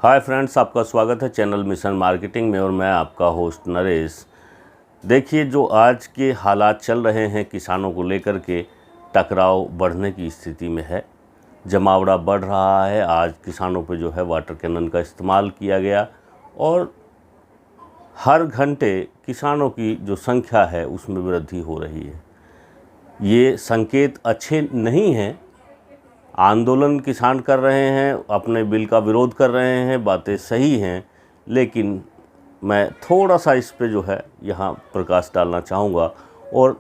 Hi friends, आपका स्वागत है चैनल मिशन मार्केटिंग में और मैं आपका होस्ट नरेश। देखिए, जो आज के हालात चल रहे हैं किसानों को लेकर के, टकराव बढ़ने की स्थिति में है, जमावड़ा बढ़ रहा है। आज किसानों पे जो है वाटर कैनन का इस्तेमाल किया गया और हर घंटे किसानों की जो संख्या है उसमें वृद्धि हो रही है। ये संकेत अच्छे नहीं हैं। आंदोलन किसान कर रहे हैं, अपने बिल का विरोध कर रहे हैं, बातें सही हैं, लेकिन मैं थोड़ा सा इस पे जो है यहाँ प्रकाश डालना चाहूँगा और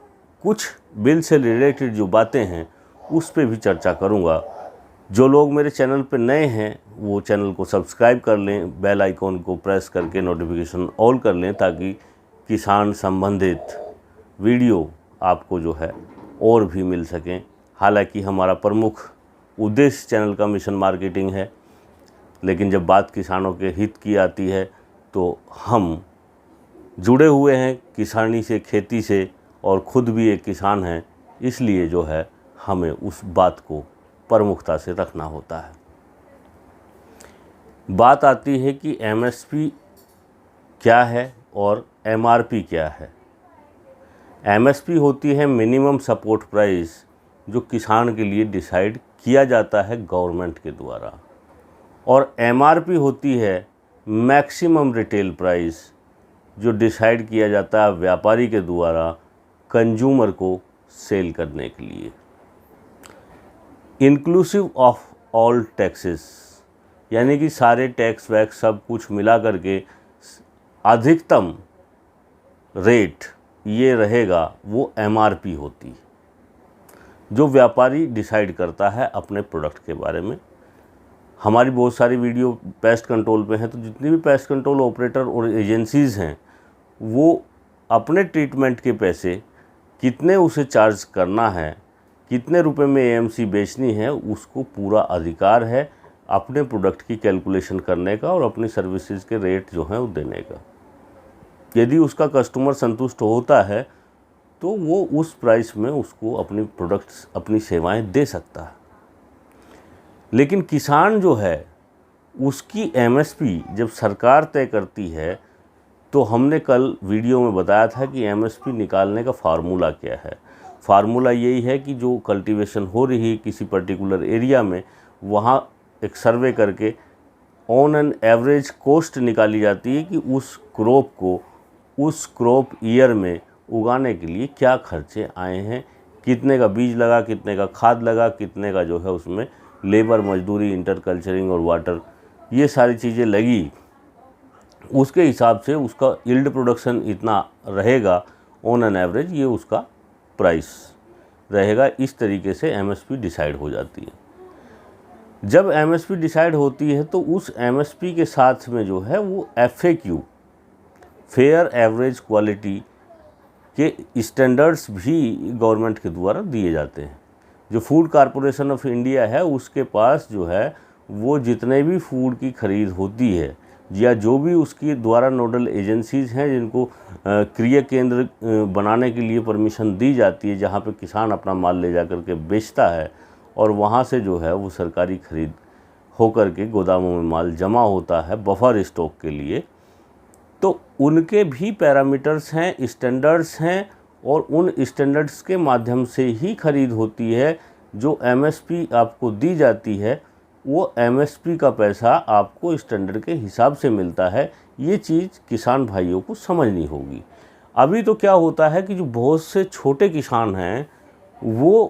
कुछ बिल से रिलेटेड जो बातें हैं उस पे भी चर्चा करूँगा। जो लोग मेरे चैनल पे नए हैं वो चैनल को सब्सक्राइब कर लें, बेल आइकॉन को प्रेस करके नोटिफिकेशन ऑल कर लें ताकि किसान संबंधित वीडियो आपको जो है और भी मिल सकें। हालांकि हमारा प्रमुख उद्देश्य चैनल का मिशन मार्केटिंग है, लेकिन जब बात किसानों के हित की आती है तो हम जुड़े हुए हैं किसानी से, खेती से, और ख़ुद भी एक किसान हैं, इसलिए जो है हमें उस बात को प्रमुखता से रखना होता है। बात आती है कि एमएसपी क्या है और एमआरपी क्या है। एमएसपी होती है मिनिमम सपोर्ट प्राइस, जो किसान के लिए डिसाइड किया जाता है गवर्नमेंट के द्वारा, और एमआरपी होती है मैक्सिमम रिटेल प्राइस, जो डिसाइड किया जाता है व्यापारी के द्वारा कंज्यूमर को सेल करने के लिए। इंक्लूसिव ऑफ ऑल टैक्सेस, यानी कि सारे टैक्स वैक्स सब कुछ मिला करके अधिकतम रेट ये रहेगा, वो एमआरपी होती है, जो व्यापारी डिसाइड करता है अपने प्रोडक्ट के बारे में। हमारी बहुत सारी वीडियो पेस्ट कंट्रोल पे हैं, तो जितनी भी पेस्ट कंट्रोल ऑपरेटर और एजेंसीज़ हैं वो अपने ट्रीटमेंट के पैसे कितने उसे चार्ज करना है, कितने रुपए में एएमसी बेचनी है, उसको पूरा अधिकार है अपने प्रोडक्ट की कैलकुलेशन करने का और अपनी सर्विसेज के रेट जो हैं वो देने का। यदि उसका कस्टमर संतुष्ट होता है तो वो उस प्राइस में उसको अपनी प्रोडक्ट्स, अपनी सेवाएं दे सकता है। लेकिन किसान जो है उसकी एमएसपी जब सरकार तय करती है, तो हमने कल वीडियो में बताया था कि एमएसपी निकालने का फार्मूला क्या है। फार्मूला यही है कि जो कल्टीवेशन हो रही है किसी पर्टिकुलर एरिया में, वहाँ एक सर्वे करके ऑन एन एवरेज कॉस्ट निकाली जाती है कि उस क्रॉप को उस क्रॉप ईयर में उगाने के लिए क्या खर्चे आए हैं, कितने का बीज लगा, कितने का खाद लगा, कितने का जो है उसमें लेबर, मजदूरी, इंटरकल्चरिंग और वाटर, ये सारी चीज़ें लगी। उसके हिसाब से उसका यील्ड प्रोडक्शन इतना रहेगा ऑन एन एवरेज, ये उसका प्राइस रहेगा। इस तरीके से एमएसपी डिसाइड हो जाती है। जब एमएसपी डिसाइड होती है तो उस एमएसपी के साथ में जो है वो एफएक्यू, फेयर एवरेज क्वालिटी के स्टैंडर्ड्स भी गवर्नमेंट के द्वारा दिए जाते हैं। जो फूड कॉरपोरेशन ऑफ इंडिया है उसके पास जो है वो जितने भी फूड की खरीद होती है या जो भी उसकी द्वारा नोडल एजेंसीज़ हैं जिनको क्रय केंद्र बनाने के लिए परमिशन दी जाती है, जहाँ पे किसान अपना माल ले जा कर के बेचता है और वहाँ से जो है वो सरकारी खरीद होकर के गोदामों में माल जमा होता है बफर स्टॉक के लिए, तो उनके भी पैरामीटर्स हैं, स्टैंडर्ड्स हैं, और उन स्टैंडर्ड्स के माध्यम से ही खरीद होती है। जो एमएसपी आपको दी जाती है वो एमएसपी का पैसा आपको स्टैंडर्ड के हिसाब से मिलता है। ये चीज़ किसान भाइयों को समझनी होगी। अभी तो क्या होता है कि जो बहुत से छोटे किसान हैं वो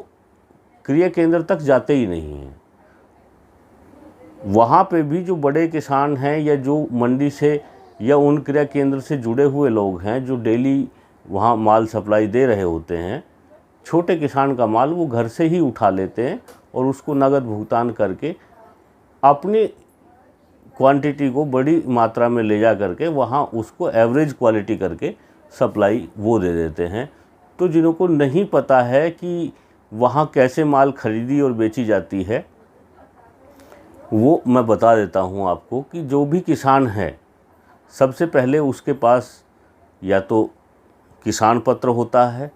क्रय केंद्र तक जाते ही नहीं हैं। वहाँ पे भी जो बड़े किसान हैं या जो मंडी से या उन क्रय केंद्र से जुड़े हुए लोग हैं जो डेली वहाँ माल सप्लाई दे रहे होते हैं, छोटे किसान का माल वो घर से ही उठा लेते हैं और उसको नगद भुगतान करके अपनी क्वांटिटी को बड़ी मात्रा में ले जा करके वहाँ उसको एवरेज क्वालिटी करके सप्लाई वो दे देते हैं। तो जिनको नहीं पता है कि वहाँ कैसे माल खरीदी और बेची जाती है, वो मैं बता देता हूँ आपको कि जो भी किसान है सबसे पहले उसके पास या तो किसान पत्र होता है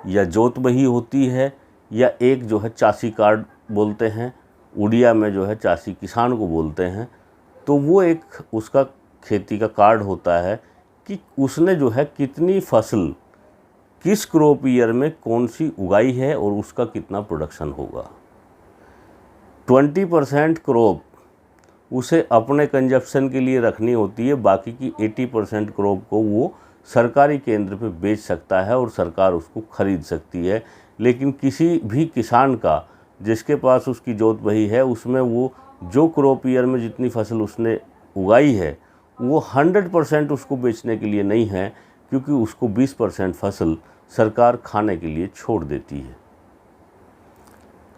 या जोत बही होती है या एक जो है चासी कार्ड बोलते हैं, उड़िया में जो है चासी किसान को बोलते हैं। तो वो एक उसका खेती का कार्ड होता है कि उसने जो है कितनी फसल किस क्रॉप ईयर में कौन सी उगाई है और उसका कितना प्रोडक्शन होगा। 20% क्रॉप उसे अपने कंजप्शन के लिए रखनी होती है, बाकी की 80% क्रॉप को वो सरकारी केंद्र पे बेच सकता है और सरकार उसको ख़रीद सकती है। लेकिन किसी भी किसान का जिसके पास उसकी जोत बही है, उसमें वो जो क्रॉप ईयर में जितनी फसल उसने उगाई है वो 100% उसको बेचने के लिए नहीं है, क्योंकि उसको 20% फसल सरकार खाने के लिए छोड़ देती है।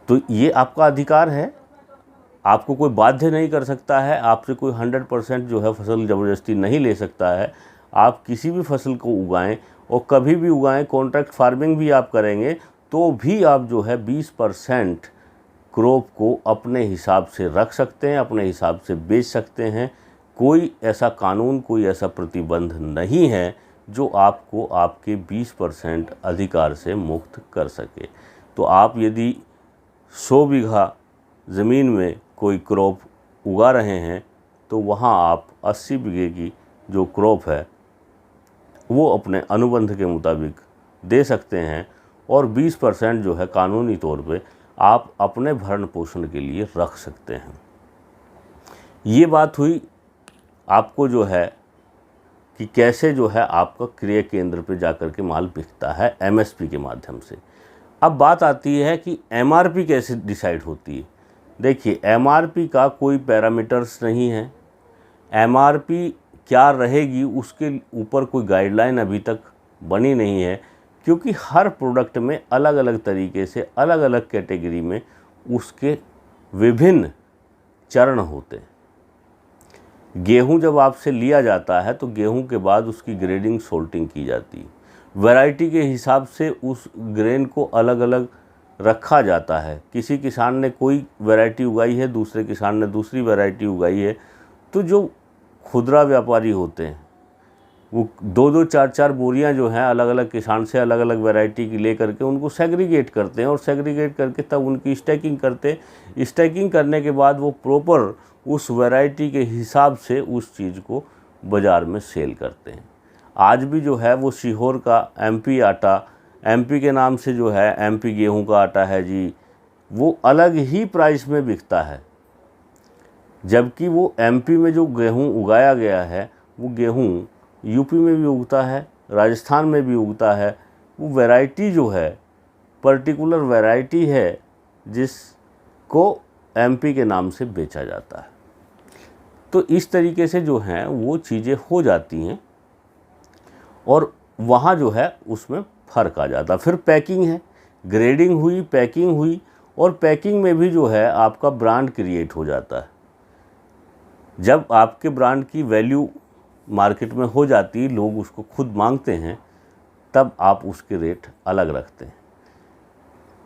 तो ये आपका अधिकार है, आपको कोई बाध्य नहीं कर सकता है, आपसे कोई 100% जो है फसल ज़बरदस्ती नहीं ले सकता है। आप किसी भी फसल को उगाएं और कभी भी उगाएं, कॉन्ट्रैक्ट फार्मिंग भी आप करेंगे तो भी आप जो है 20% क्रॉप को अपने हिसाब से रख सकते हैं, अपने हिसाब से बेच सकते हैं। कोई ऐसा कानून, कोई ऐसा प्रतिबंध नहीं है जो आपको आपके 20% अधिकार से मुक्त कर सके। तो आप यदि 100 बीघा ज़मीन में कोई क्रॉप उगा रहे हैं तो वहाँ आप 80 बीघे की जो क्रॉप है वो अपने अनुबंध के मुताबिक दे सकते हैं और 20% जो है कानूनी तौर पे आप अपने भरण पोषण के लिए रख सकते हैं। ये बात हुई आपको जो है कि कैसे जो है आपका क्रय केंद्र पे जाकर के माल बिकता है एमएसपी के माध्यम से। अब बात आती है कि एमआरपी कैसे डिसाइड होती है। देखिए, एमआरपी का कोई पैरामीटर्स नहीं है। एमआरपी क्या रहेगी उसके ऊपर कोई गाइडलाइन अभी तक बनी नहीं है, क्योंकि हर प्रोडक्ट में अलग अलग तरीके से अलग अलग कैटेगरी में उसके विभिन्न चरण होते हैं। गेहूं जब आपसे लिया जाता है तो गेहूं के बाद उसकी ग्रेडिंग सोल्टिंग की जाती है। वैरायटी के हिसाब से उस ग्रेन को अलग अलग रखा जाता है। किसी किसान ने कोई वैरायटी उगाई है, दूसरे किसान ने दूसरी वैरायटी उगाई है, तो जो खुदरा व्यापारी होते हैं वो 2-2, 4-4 बोरियां जो हैं अलग अलग किसान से अलग अलग वैरायटी की ले करके उनको सेग्रीगेट करते हैं और सेग्रीगेट करके तब उनकी स्टैकिंग करते हैं। स्टैकिंग करने के बाद वो प्रॉपर उस वैरायटी के हिसाब से उस चीज़ को बाज़ार में सेल करते हैं। आज भी जो है वो सीहोर का एमपी आटा, एमपी के नाम से जो है एमपी गेहूं का आटा है जी, वो अलग ही प्राइस में बिकता है, जबकि वो एमपी में जो गेहूं उगाया गया है वो गेहूं यूपी में भी उगता है, राजस्थान में भी उगता है। वो वैरायटी जो है पर्टिकुलर वैरायटी है जिसको एमपी के नाम से बेचा जाता है। तो इस तरीके से जो हैं वो चीज़ें हो जाती हैं और वहाँ जो है उसमें फ़र्क आ जाता है। फिर पैकिंग है, ग्रेडिंग हुई, पैकिंग हुई, और पैकिंग में भी जो है आपका ब्रांड क्रिएट हो जाता है। जब आपके ब्रांड की वैल्यू मार्केट में हो जाती है, लोग उसको खुद मांगते हैं, तब आप उसके रेट अलग रखते हैं।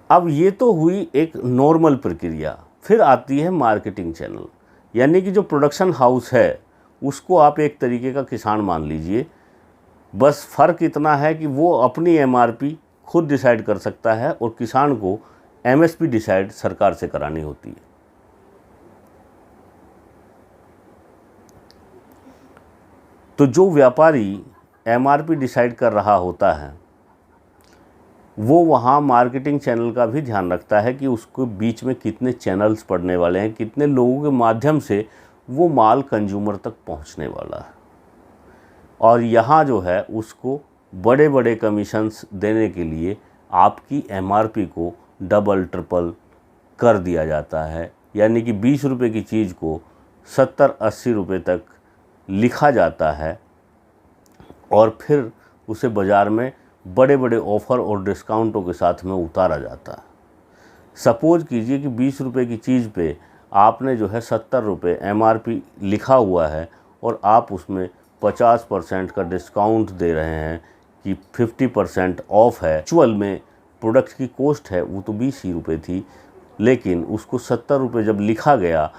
अब ये तो हुई एक नॉर्मल प्रक्रिया। फिर आती है मार्केटिंग चैनल, यानी कि जो प्रोडक्शन हाउस है उसको आप एक तरीके का किसान मान लीजिए। बस फ़र्क इतना है कि वो अपनी एमआरपी खुद डिसाइड कर सकता है और किसान को एमएसपी डिसाइड सरकार से करानी होती है। तो जो व्यापारी एमआरपी डिसाइड कर रहा होता है वो वहाँ मार्केटिंग चैनल का भी ध्यान रखता है कि उसको बीच में कितने चैनल्स पड़ने वाले हैं, कितने लोगों के माध्यम से वो माल कंज्यूमर तक पहुँचने वाला है। और यहाँ जो है उसको बड़े बड़े कमीशंस देने के लिए आपकी एमआरपी को डबल ट्रिपल कर दिया जाता है, यानी कि 20 रुपये की चीज़ को 70-80 रुपये तक लिखा जाता है और फिर उसे बाज़ार में बड़े बड़े ऑफ़र और डिस्काउंटों के साथ में उतारा जाता है। सपोज़ कीजिए कि 20 रुपये की चीज़ पे आपने जो है 70 रुपये एमआरपी लिखा हुआ है और आप उसमें 50% का डिस्काउंट दे रहे हैं कि 50% ऑफ है। एक्चुअल में प्रोडक्ट की कॉस्ट है वो तो 20 ही रुपये थी, लेकिन उसको 70 रुपये जब लिखा गया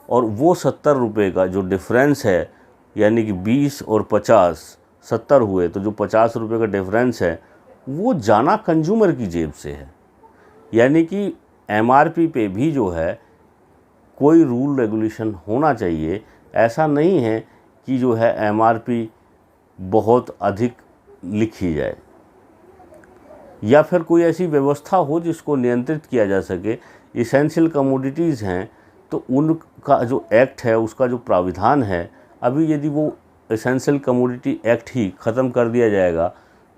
और वो 70 रुपये का जो डिफरेंस है, यानी कि 20 और 50 70 हुए, तो जो 50 रुपये का डिफरेंस है वो जाना कंज्यूमर की जेब से है। यानी कि एमआरपी पे भी जो है कोई रूल रेगुलेशन होना चाहिए। ऐसा नहीं है कि जो है एमआरपी बहुत अधिक लिखी जाए, या फिर कोई ऐसी व्यवस्था हो जिसको नियंत्रित किया जा सके। इसेंशियल कमोडिटीज़ हैं तो उनका जो एक्ट है, उसका जो प्राविधान है, अभी यदि वो एसेंशियल कमोडिटी एक्ट ही ख़त्म कर दिया जाएगा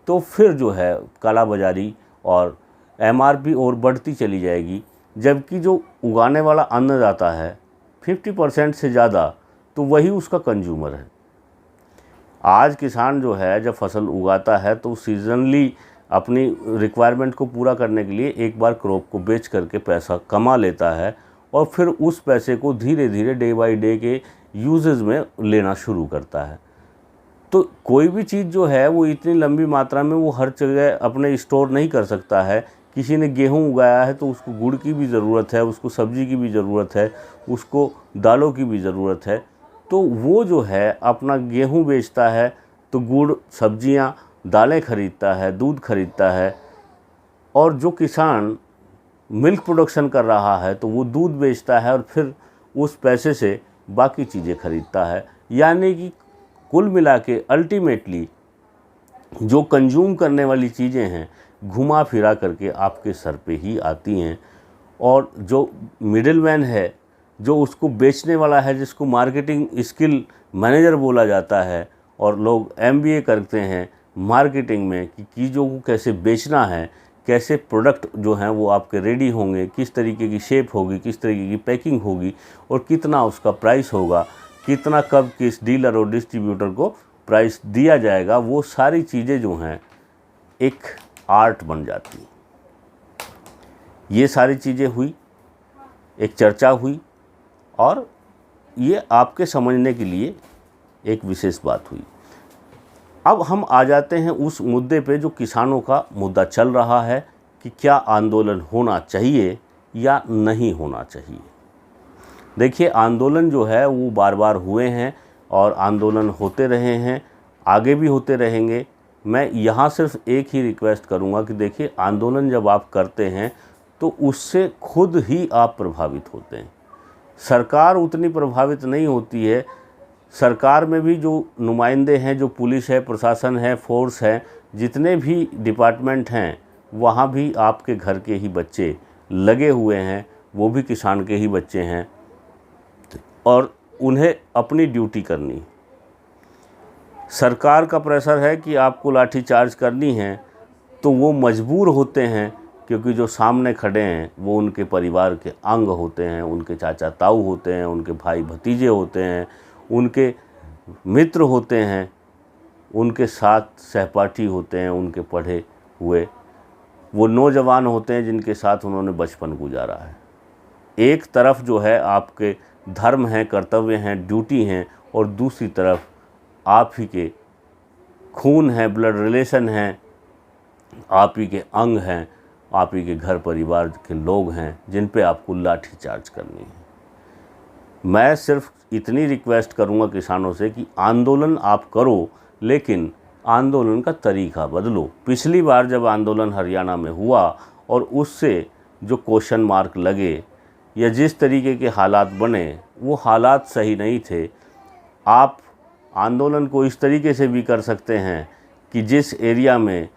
तो फिर जो है काला बाज़ारी और एमआरपी और बढ़ती चली जाएगी। जबकि जो उगाने वाला अन्नदाता है 50% से ज़्यादा तो वही उसका कंज्यूमर है। आज किसान जो है जब फसल उगाता है तो सीजनली अपनी रिक्वायरमेंट को पूरा करने के लिए एक बार क्रॉप को बेच करके पैसा कमा लेता है और फिर उस पैसे को धीरे धीरे डे बाय डे के यूजेस में लेना शुरू करता है। तो कोई भी चीज़ जो है वो इतनी लंबी मात्रा में वो हर जगह अपने स्टोर नहीं कर सकता है। किसी ने गेहूं उगाया है तो उसको गुड़ की भी ज़रूरत है, उसको सब्ज़ी की भी ज़रूरत है, उसको दालों की भी ज़रूरत है। तो वो जो है अपना गेहूं बेचता है तो गुड़, सब्जियां, दालें खरीदता है, दूध खरीदता है। और जो किसान मिल्क प्रोडक्शन कर रहा है तो वो दूध बेचता है और फिर उस पैसे से बाकी चीज़ें खरीदता है। यानी कि कुल मिला के अल्टीमेटली जो कंज्यूम करने वाली चीज़ें हैं घुमा फिरा करके आपके सर पे ही आती हैं। और जो मिडिलमैन है, जो उसको बेचने वाला है, जिसको मार्केटिंग स्किल मैनेजर बोला जाता है, और लोग एमबीए करते हैं मार्केटिंग में कि चीज़ों को कैसे बेचना है, कैसे प्रोडक्ट जो हैं वो आपके रेडी होंगे, किस तरीके की शेप होगी, किस तरीके की पैकिंग होगी और कितना उसका प्राइस होगा, कितना कब किस डीलर और डिस्ट्रीब्यूटर को प्राइस दिया जाएगा, वो सारी चीज़ें जो हैं एक आर्ट बन जाती हैं। ये सारी चीज़ें हुई, एक चर्चा हुई और ये आपके समझने के लिए एक विशेष बात हुई। अब हम आ जाते हैं उस मुद्दे पे जो किसानों का मुद्दा चल रहा है कि क्या आंदोलन होना चाहिए या नहीं होना चाहिए। देखिए, आंदोलन जो है वो बार बार हुए हैं और आंदोलन होते रहे हैं, आगे भी होते रहेंगे। मैं यहाँ सिर्फ एक ही रिक्वेस्ट करूँगा कि देखिए, आंदोलन जब आप करते हैं तो उससे खुद ही आप प्रभावित होते हैं। सरकार उतनी प्रभावित नहीं होती है। सरकार में भी जो नुमाइंदे हैं, जो पुलिस है, प्रशासन है, फोर्स है, जितने भी डिपार्टमेंट हैं, वहाँ भी आपके घर के ही बच्चे लगे हुए हैं, वो भी किसान के ही बच्चे हैं और उन्हें अपनी ड्यूटी करनी। सरकार का प्रेशर है कि आपको लाठी चार्ज करनी है तो वो मजबूर होते हैं, क्योंकि जो सामने खड़े हैं वो उनके परिवार के अंग होते हैं, उनके चाचा ताऊ होते हैं, उनके भाई भतीजे होते हैं, उनके मित्र होते हैं, उनके साथ सहपाठी होते हैं, उनके पढ़े हुए वो नौजवान होते हैं जिनके साथ उन्होंने बचपन गुजारा है। एक तरफ जो है आपके धर्म हैं, कर्तव्य हैं, ड्यूटी हैं, और दूसरी तरफ आप ही के खून है, ब्लड रिलेशन हैं, आप ही के अंग हैं, आप ही के घर परिवार के लोग हैं जिन पे आपको लाठी चार्ज करनी है। मैं सिर्फ इतनी रिक्वेस्ट करूंगा किसानों से कि आंदोलन आप करो, लेकिन आंदोलन का तरीका बदलो। पिछली बार जब आंदोलन हरियाणा में हुआ और उससे जो क्वेश्चन मार्क लगे या जिस तरीके के हालात बने, वो हालात सही नहीं थे। आप आंदोलन को इस तरीके से भी कर सकते हैं कि जिस एरिया में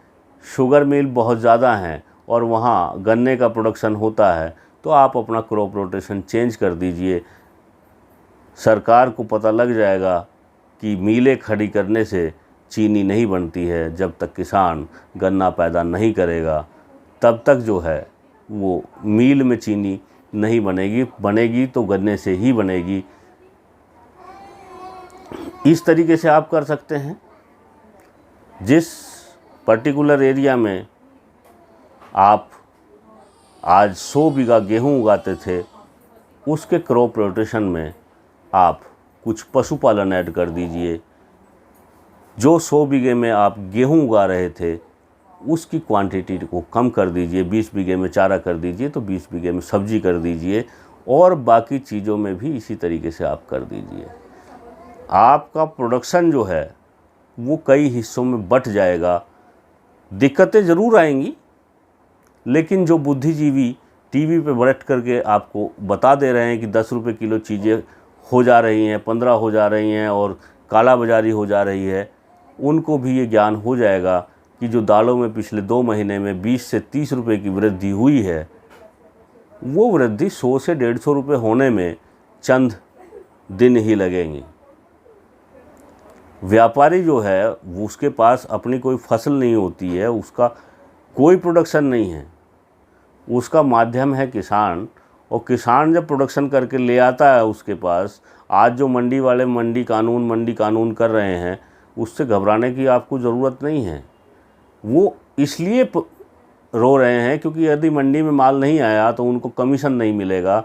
शुगर मिल बहुत ज़्यादा हैं और वहाँ गन्ने का प्रोडक्शन होता है, तो आप अपना क्रॉप रोटेशन चेंज कर दीजिए। सरकार को पता लग जाएगा कि मिलें खड़ी करने से चीनी नहीं बनती है। जब तक किसान गन्ना पैदा नहीं करेगा तब तक जो है वो मील में चीनी नहीं बनेगी, बनेगी तो गन्ने से ही बनेगी। इस तरीके से आप कर सकते हैं। जिस पर्टिकुलर एरिया में आप आज 100 बीघा गेहूं उगाते थे, उसके क्रॉप रोटेशन में आप कुछ पशुपालन ऐड कर दीजिए। जो 100 बीघे में आप गेहूं उगा रहे थे उसकी क्वांटिटी को कम कर दीजिए, 20 बीघे में चारा कर दीजिए तो 20 बीघे में सब्जी कर दीजिए, और बाकी चीज़ों में भी इसी तरीके से आप कर दीजिए। आपका प्रोडक्शन जो है वो कई हिस्सों में बँट जाएगा। दिक्कतें ज़रूर आएंगी, लेकिन जो बुद्धिजीवी टीवी पे बैठ करके आपको बता दे रहे हैं कि 10 रुपये किलो चीज़ें हो जा रही हैं, 15 हो जा रही हैं और काला बाजारी हो जा रही है, उनको भी ये ज्ञान हो जाएगा कि जो दालों में पिछले 2 महीने में 20 से 30 रुपए की वृद्धि हुई है, वो वृद्धि 100 से 150 रुपये होने में चंद दिन ही लगेंगी। व्यापारी जो है वो उसके पास अपनी कोई फसल नहीं होती है, उसका कोई प्रोडक्शन नहीं है, उसका माध्यम है किसान। और किसान जब प्रोडक्शन करके ले आता है उसके पास, आज जो मंडी वाले मंडी कानून कर रहे हैं, उससे घबराने की आपको ज़रूरत नहीं है। वो इसलिए रो रहे हैं क्योंकि यदि मंडी में माल नहीं आया तो उनको कमीशन नहीं मिलेगा।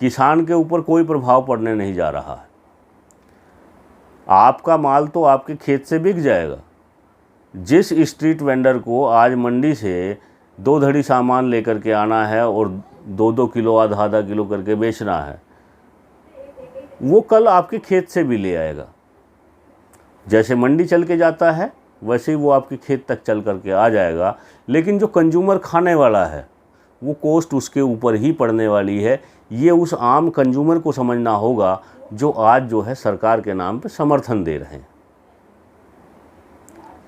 किसान के ऊपर कोई प्रभाव पड़ने नहीं जा रहा है। आपका माल तो आपके खेत से बिक जाएगा। जिस स्ट्रीट वेंडर को आज मंडी से 2 धड़ी सामान लेकर के आना है और 2-2 किलो आधा किलो करके बेचना है, वो कल आपके खेत से भी ले आएगा। जैसे मंडी चल के जाता है वैसे ही वो आपके खेत तक चल करके आ जाएगा। लेकिन जो कंज्यूमर खाने वाला है वो कॉस्ट उसके ऊपर ही पड़ने वाली है। ये उस आम कंज्यूमर को समझना होगा जो आज जो है सरकार के नाम पे समर्थन दे रहे हैं।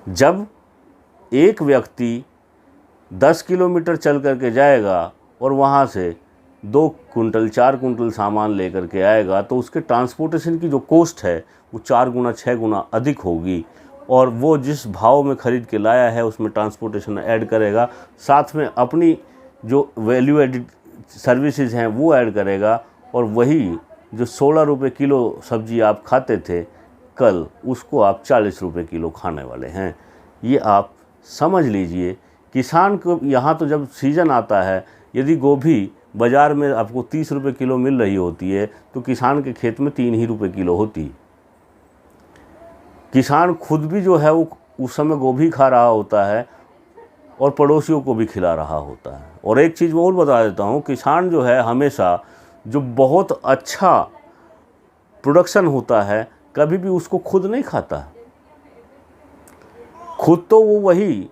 जब एक व्यक्ति 10 किलोमीटर चल करके जाएगा और वहाँ से 2 कुंटल 4 कुंटल सामान लेकर के आएगा तो उसके ट्रांसपोर्टेशन की जो कॉस्ट है वो 4 गुना 6 गुना अधिक होगी। और वो जिस भाव में ख़रीद के लाया है उसमें ट्रांसपोर्टेशन ऐड करेगा, साथ में अपनी जो वैल्यू एडिड सर्विसेज हैं वो ऐड करेगा। और वही जो 16 रुपये किलो सब्ज़ी आप खाते थे, कल उसको आप 40 रुपये किलो खाने वाले हैं। ये आप समझ लीजिए। किसान को यहाँ तो जब सीज़न आता है, यदि गोभी बाज़ार में आपको 30 रुपये किलो मिल रही होती है तो किसान के खेत में 3 ही रुपये किलो होती। किसान खुद भी जो है वो उस समय गोभी खा रहा होता है और पड़ोसियों को भी खिला रहा होता है। और एक चीज़ और बता देता हूँ, किसान जो है हमेशा जो बहुत अच्छा प्रोडक्शन होता है कभी भी उसको खुद नहीं खाता। खुद तो वो वही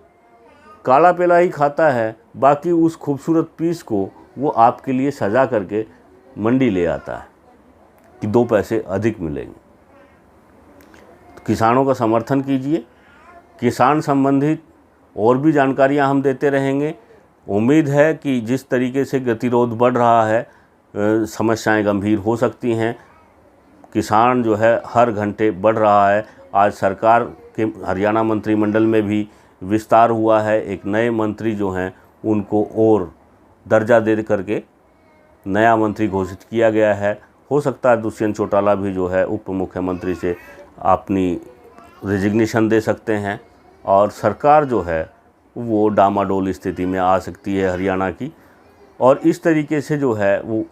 काला पेला ही खाता है, बाकी उस खूबसूरत पीस को वो आपके लिए सजा करके मंडी ले आता है कि 2 पैसे अधिक मिलेंगे। तो किसानों का समर्थन कीजिए। किसान संबंधित और भी जानकारियां हम देते रहेंगे। उम्मीद है कि जिस तरीके से गतिरोध बढ़ रहा है, समस्याएं गंभीर हो सकती हैं। किसान जो है हर घंटे बढ़ रहा है। आज सरकार के हरियाणा मंत्रिमंडल में भी विस्तार हुआ है। एक नए मंत्री जो हैं उनको और दर्जा दे करके नया मंत्री घोषित किया गया है। हो सकता है दुष्यंत चौटाला भी जो है उप मुख्यमंत्री से अपनी रिजिग्नेशन दे सकते हैं और सरकार जो है वो डामाडोल स्थिति में आ सकती है हरियाणा की। और इस तरीके से जो है वो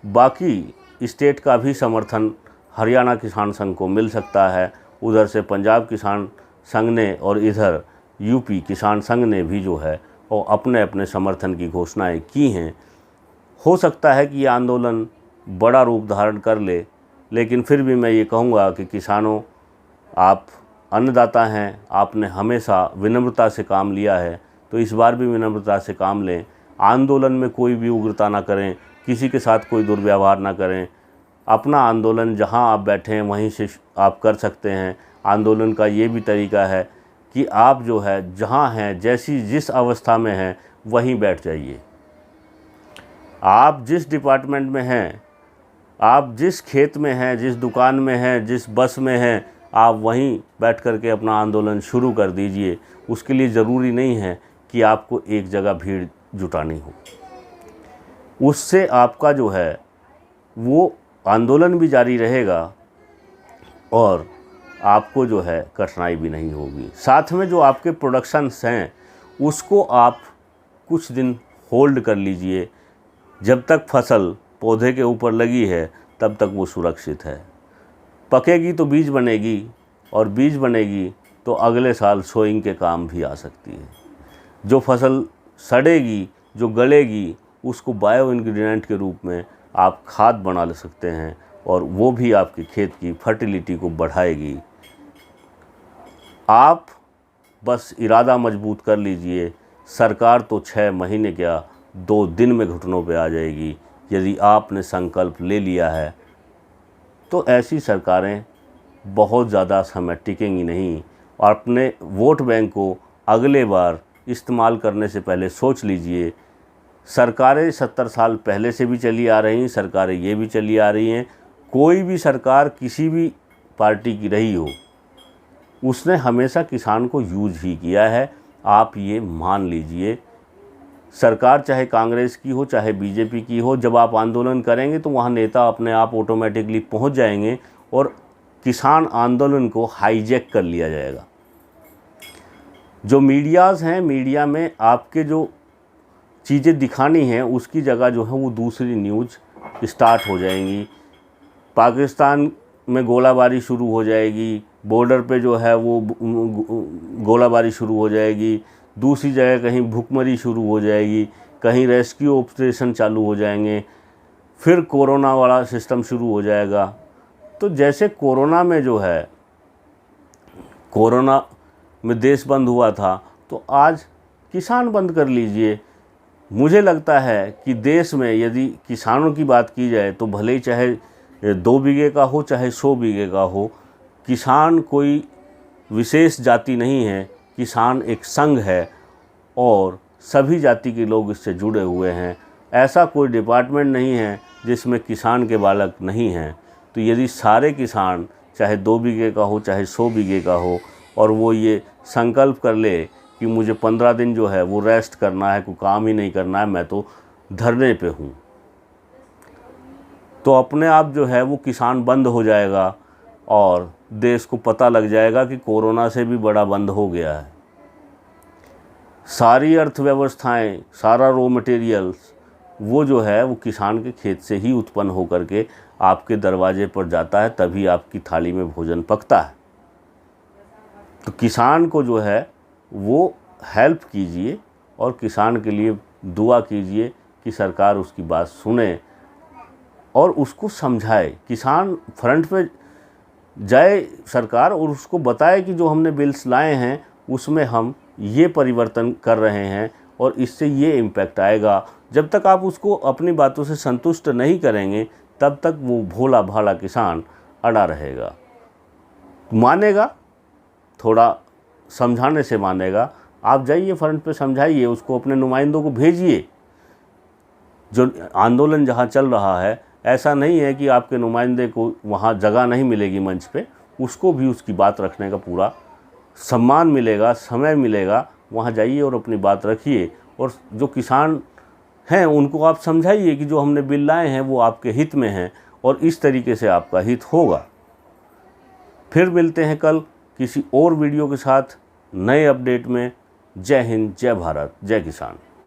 बाकी स्टेट का भी समर्थन हरियाणा किसान संघ को मिल सकता है। उधर से पंजाब किसान संघ ने और इधर यूपी किसान संघ ने भी जो है वो अपने अपने समर्थन की घोषणाएं की हैं। हो सकता है कि ये आंदोलन बड़ा रूप धारण कर ले, लेकिन फिर भी मैं ये कहूँगा कि किसानों, आप अन्नदाता हैं, आपने हमेशा विनम्रता से काम लिया है, तो इस बार भी विनम्रता से काम लें। आंदोलन में कोई भी उग्रता ना करें, किसी के साथ कोई दुर्व्यवहार ना करें। अपना आंदोलन जहां आप बैठे हैं वहीं से आप कर सकते हैं। आंदोलन का ये भी तरीका है कि आप जो है जहां हैं, जैसी जिस अवस्था में हैं वहीं बैठ जाइए। आप जिस डिपार्टमेंट में हैं, आप जिस खेत में हैं, जिस दुकान में हैं, जिस बस में हैं, आप वहीं बैठ कर के अपना आंदोलन शुरू कर दीजिए। उसके लिए ज़रूरी नहीं है कि आपको एक जगह भीड़ जुटानी हो। उससे आपका जो है वो आंदोलन भी जारी रहेगा और आपको जो है कठिनाई भी नहीं होगी। साथ में जो आपके प्रोडक्शंस हैं उसको आप कुछ दिन होल्ड कर लीजिए। जब तक फसल पौधे के ऊपर लगी है तब तक वो सुरक्षित है। पकेगी तो बीज बनेगी और बीज बनेगी तो अगले साल सोइंग के काम भी आ सकती है। जो फसल सड़ेगी, जो गलेगी, उसको बायो इंग्रेडिएंट के रूप में आप खाद बना ले सकते हैं और वो भी आपके खेत की फर्टिलिटी को बढ़ाएगी। आप बस इरादा मजबूत कर लीजिए। सरकार तो 6 महीने क्या 2 दिन में घुटनों पे आ जाएगी। यदि आपने संकल्प ले लिया है तो ऐसी सरकारें बहुत ज़्यादा समय टिकेंगी नहीं। और अपने वोट बैंक को अगले बार इस्तेमाल करने से पहले सोच लीजिए। सरकारें 70 साल पहले से भी चली आ रही हैं, सरकारें ये भी चली आ रही हैं। कोई भी सरकार किसी भी पार्टी की रही हो, उसने हमेशा किसान को यूज ही किया है, आप ये मान लीजिए। सरकार चाहे कांग्रेस की हो चाहे बीजेपी की हो, जब आप आंदोलन करेंगे तो वहाँ नेता अपने आप ऑटोमेटिकली पहुँच जाएंगे और किसान आंदोलन को हाईजैक कर लिया जाएगा। जो मीडियाज़ हैं, मीडिया में आपके जो चीज़ें दिखानी हैं उसकी जगह जो है वो दूसरी न्यूज़ स्टार्ट हो जाएंगी। पाकिस्तान में गोलाबारी शुरू हो जाएगी, बॉर्डर पे जो है वो गोलाबारी शुरू हो जाएगी, दूसरी जगह कहीं भुखमरी शुरू हो जाएगी, कहीं रेस्क्यू ऑपरेशन चालू हो जाएंगे, फिर कोरोना वाला सिस्टम शुरू हो जाएगा। तो जैसे कोरोना में जो है, कोरोना में देश बंद हुआ था, तो आज किसान बंद कर लीजिए। मुझे लगता है कि देश में यदि किसानों की बात की जाए तो भले ही चाहे 2 बीघे का हो चाहे 100 बीघे का हो, किसान कोई विशेष जाति नहीं है, किसान एक संघ है और सभी जाति के लोग इससे जुड़े हुए हैं। ऐसा कोई डिपार्टमेंट नहीं है जिसमें किसान के बालक नहीं हैं। तो यदि सारे किसान चाहे 2 बीघे का हो चाहे 100 बीघे का हो, और वो ये संकल्प कर ले कि मुझे 15 दिन जो है वो रेस्ट करना है, कोई काम ही नहीं करना है, मैं तो धरने पे हूँ, तो अपने आप जो है वो किसान बंद हो जाएगा और देश को पता लग जाएगा कि कोरोना से भी बड़ा बंद हो गया है। सारी अर्थव्यवस्थाएं, सारा रॉ मटेरियल्स वो जो है वो किसान के खेत से ही उत्पन्न हो करके आपके दरवाजे पर जाता है, तभी आपकी थाली में भोजन पकता है। तो किसान को जो है वो हेल्प कीजिए और किसान के लिए दुआ कीजिए कि सरकार उसकी बात सुने और उसको समझाए। किसान फ्रंट पे जाए सरकार और उसको बताए कि जो हमने बिल्स लाए हैं उसमें हम ये परिवर्तन कर रहे हैं और इससे ये इम्पैक्ट आएगा। जब तक आप उसको अपनी बातों से संतुष्ट नहीं करेंगे तब तक वो भोला भाला किसान अड़ा रहेगा। मानेगा, थोड़ा समझाने से मानेगा। आप जाइए फ्रंट पे, समझाइए उसको, अपने नुमाइंदों को भेजिए। जो आंदोलन जहाँ चल रहा है, ऐसा नहीं है कि आपके नुमाइंदे को वहाँ जगह नहीं मिलेगी मंच पे, उसको भी उसकी बात रखने का पूरा सम्मान मिलेगा, समय मिलेगा। वहाँ जाइए और अपनी बात रखिए और जो किसान हैं उनको आप समझाइए कि जो हमने बिल लाए हैं वो आपके हित में हैं और इस तरीके से आपका हित होगा। फिर मिलते हैं कल किसी और वीडियो के साथ नए अपडेट में। जय हिंद, जय भारत, जय किसान।